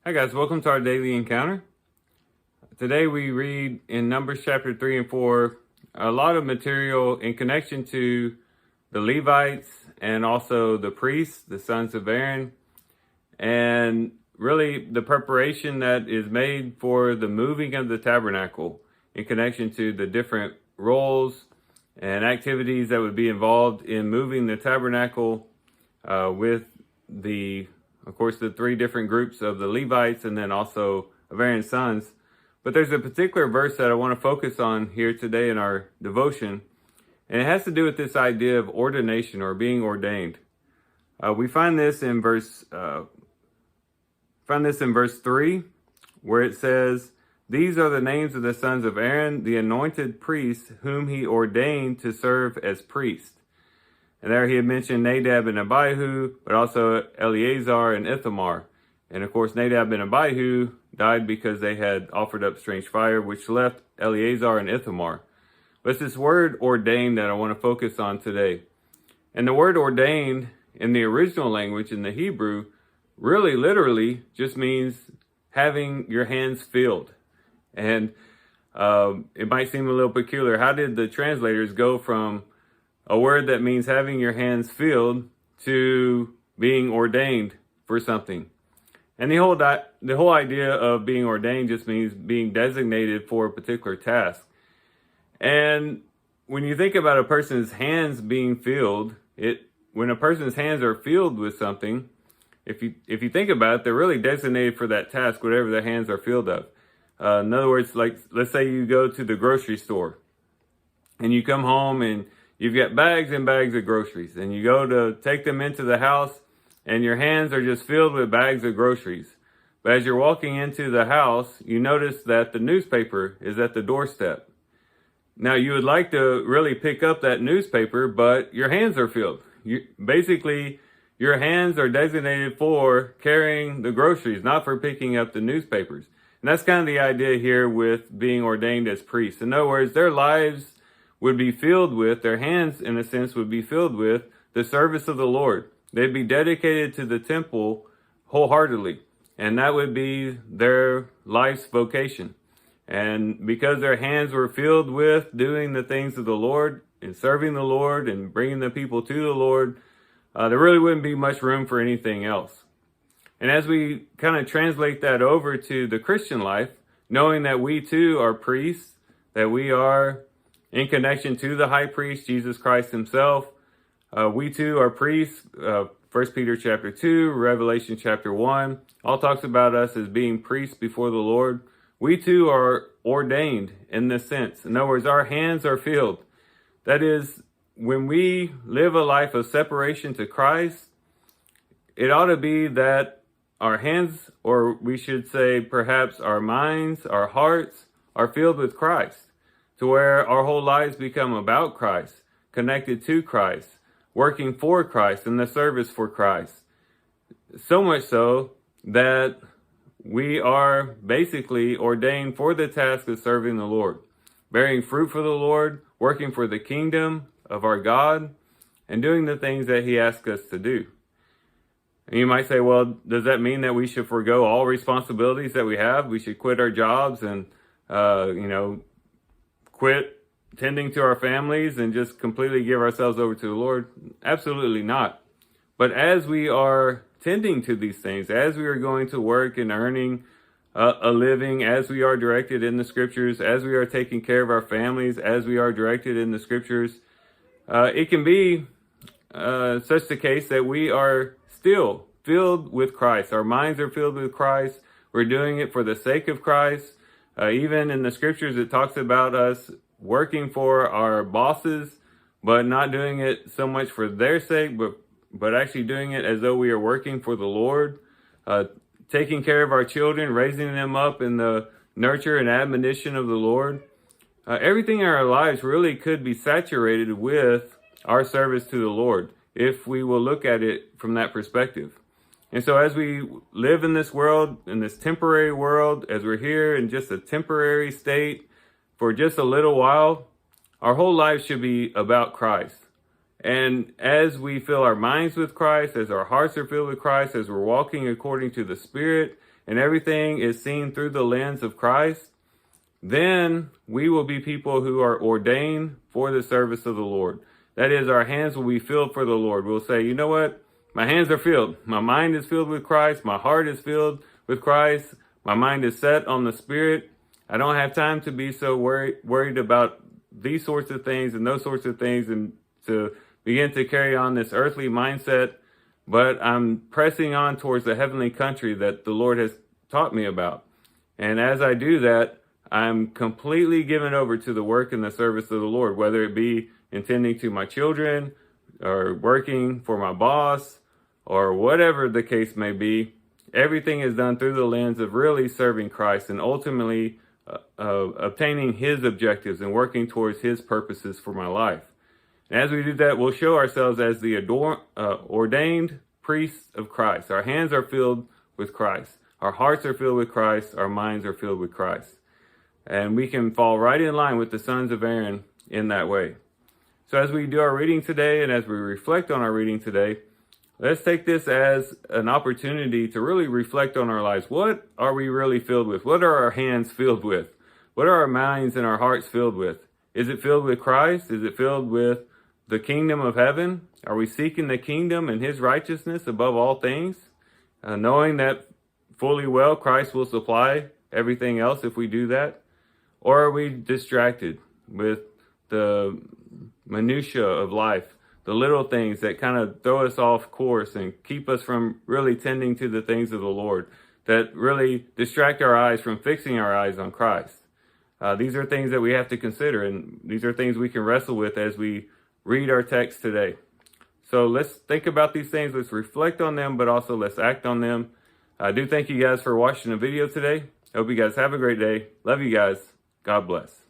Hi guys, welcome to our daily encounter. Today we read in Numbers chapter 3 and 4 a lot of material in connection to the Levites and also the priests, the sons of Aaron, and really the preparation that is made for the moving of the tabernacle in connection to the different roles and activities that would be involved in moving the tabernacle with of course, the three different groups of the Levites and then also of Aaron's sons. But there's a particular verse that I want to focus on here today in our devotion, and it has to do with this idea of ordination or being ordained. We find this in verse 3, where it says, "These are the names of the sons of Aaron, the anointed priests, whom he ordained to serve as priests." And there he had mentioned Nadab and Abihu, but also Eleazar and Ithamar. And of course, Nadab and Abihu died because they had offered up strange fire, which left Eleazar and Ithamar. But it's this word ordained that I want to focus on today. And the word ordained in the original language, in the Hebrew, really literally just means having your hands filled. And it might seem a little peculiar. How did the translators go from a word that means having your hands filled to being ordained for something? And the whole idea of being ordained just means being designated for a particular task. And when you think about a person's hands being filled, when a person's hands are filled with something, if you think about it, they're really designated for that task, whatever their hands are filled of. In other words, like let's say you go to the grocery store and you come home and you've got bags and bags of groceries, and you go to take them into the house, and your hands are just filled with bags of groceries. But as you're walking into the house, you notice that the newspaper is at the doorstep. Now, you would like to really pick up that newspaper, but your hands are filled. Basically, your hands are designated for carrying the groceries, not for picking up the newspapers. And that's kind of the idea here with being ordained as priests. In other words, their lives would be filled with, their hands in a sense would be filled with the service of the Lord. They'd be dedicated to the temple wholeheartedly, and that would be their life's vocation. And because their hands were filled with doing the things of the Lord and serving the Lord and bringing the people to the Lord, there really wouldn't be much room for anything else. And as we kind of translate that over to the Christian life, knowing that we too are priests, that we are in connection to the high priest, Jesus Christ himself. We too are priests. 1 Peter chapter 2, Revelation chapter 1, all talks about us as being priests before the Lord. We too are ordained in this sense. In other words, our hands are filled. That is, when we live a life of separation to Christ, it ought to be that our hands, or we should say perhaps our minds, our hearts, are filled with Christ, to where our whole lives become about Christ, connected to Christ, working for Christ in the service for Christ. So much so that we are basically ordained for the task of serving the Lord, bearing fruit for the Lord, working for the kingdom of our God, and doing the things that he asks us to do. And you might say, well, does that mean that we should forego all responsibilities that we have? We should quit our jobs and, quit tending to our families and just completely give ourselves over to the Lord? Absolutely not. But as we are tending to these things, as we are going to work and earning a living, as we are directed in the scriptures, as we are taking care of our families, as we are directed in the scriptures, it can be such the case that we are still filled with Christ. Our minds are filled with Christ. We're doing it for the sake of Christ. Even in the scriptures, it talks about us working for our bosses, but not doing it so much for their sake, but actually doing it as though we are working for the Lord, taking care of our children, raising them up in the nurture and admonition of the Lord. Everything in our lives really could be saturated with our service to the Lord, if we will look at it from that perspective. And so as we live in this world, in this temporary world, as we're here in just a temporary state for just a little while, our whole life should be about Christ. And as we fill our minds with Christ, as our hearts are filled with Christ, as we're walking according to the Spirit, and everything is seen through the lens of Christ, then we will be people who are ordained for the service of the Lord. That is, our hands will be filled for the Lord. We'll say, you know what? My hands are filled. My mind is filled with Christ. My heart is filled with Christ. My mind is set on the Spirit. I don't have time to be so worried about these sorts of things and those sorts of things and to begin to carry on this earthly mindset. But I'm pressing on towards the heavenly country that the Lord has taught me about. And as I do that, I'm completely given over to the work and the service of the Lord, whether it be attending to my children or working for my boss or whatever the case may be. Everything is done through the lens of really serving Christ and ultimately obtaining His objectives and working towards His purposes for my life. And as we do that, we'll show ourselves as the ordained priests of Christ. Our hands are filled with Christ. Our hearts are filled with Christ. Our minds are filled with Christ. And we can fall right in line with the sons of Aaron in that way. So as we do our reading today and as we reflect on our reading today, let's take this as an opportunity to really reflect on our lives. What are we really filled with? What are our hands filled with? What are our minds and our hearts filled with? Is it filled with Christ? Is it filled with the kingdom of heaven? Are we seeking the kingdom and His righteousness above all things? Knowing that fully well Christ will supply everything else if we do that? Or are we distracted with the minutia of life, the little things that kind of throw us off course and keep us from really tending to the things of the Lord, that really distract our eyes from fixing our eyes on Christ? These are things that we have to consider, and these are things we can wrestle with as we read our text today. So let's think about these things, let's reflect on them, but also let's act on them. I do thank you guys for watching the video today. I hope you guys have a great day. Love you guys. God bless.